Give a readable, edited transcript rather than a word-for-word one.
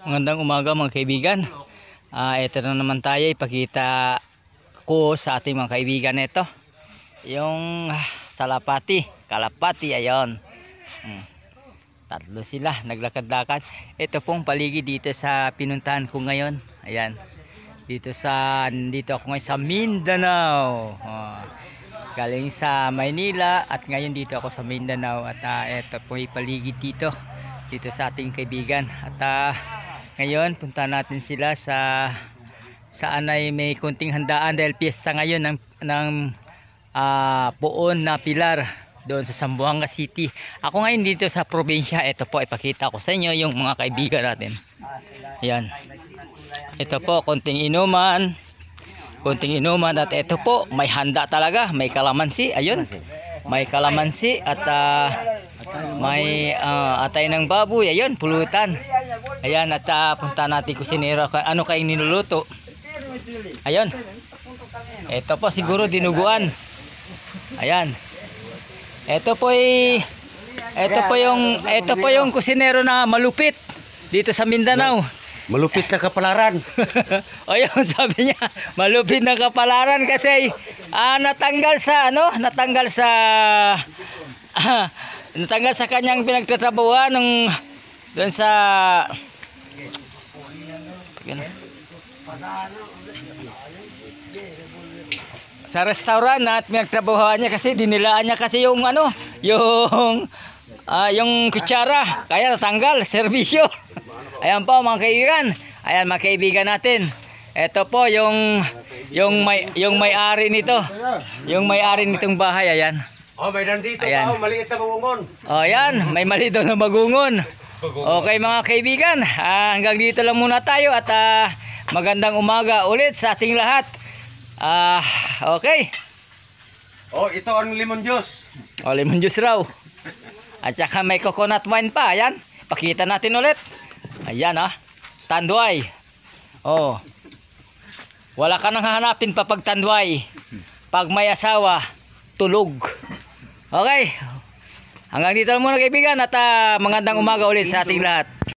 Magandang umaga mga kaibigan. Ito na naman tayo, ipakita ko sa ating mga kaibigan ito. Yung salapati, kalapati, ayon. Tatlo sila, naglakad-lakad. Ito pong paligid dito sa pinuntahan ko ngayon. Ayan. Dito ako ngayon sa Mindanao. Galing sa Maynila at ngayon dito ako sa Mindanao at ito po yung paligid dito sa ating kaibigan at ngayon punta natin sila saan ay may kunting handaan dahil piyesta ngayon ng Poon na Pilar doon sa Zamboanga City. Ako ngayon dito sa probinsya. Ito po, ipakita ko sa inyo yung mga kaibigan natin. Ayan, ito po, kunting inuman at ito po, may handa talaga, may kalamansi, ayun, may kalamansi at may atay ng baboy, ayun, pulutan. Ayan, at punta natin kusinero ano kayong niluluto. Ayun, ito po siguro dinuguan. Ayan, ito po yung kusinero na malupit dito sa Mindanao. Malupit na kapalaran. Ayun, sabi niya, malupit na kapalaran kasi natanggal sa kanyang pinagtatrabahuan doon sa restaurant at pinagtrabahuan niya kasi dinilaan niya kasi yung kutsara, kaya natanggal serbisyo. Ayan po mga kaibigan. Ayan mga kaibigan natin. Ito po yung may-ari nito. Yung may-ari nitong bahay, ayan. Oh, may nandito ayan. Maliit na bagungon. Oh, ayan, may maliit na bagungon. Okay mga kaibigan, hanggang dito lang muna tayo at magandang umaga ulit sa ating lahat. Okay. Oh, ito ang lemon juice. Oh, lemon juice raw. At saka may coconut wine pa, ayan. Pakita natin ulit. Ayan Tanduay. Oh. Wala ka nang hahanapin pa pag tanduay. Pag may asawa, tulog. Okay. Hanggang dito lang muna kaibigan at magandang umaga ulit sa ating lahat.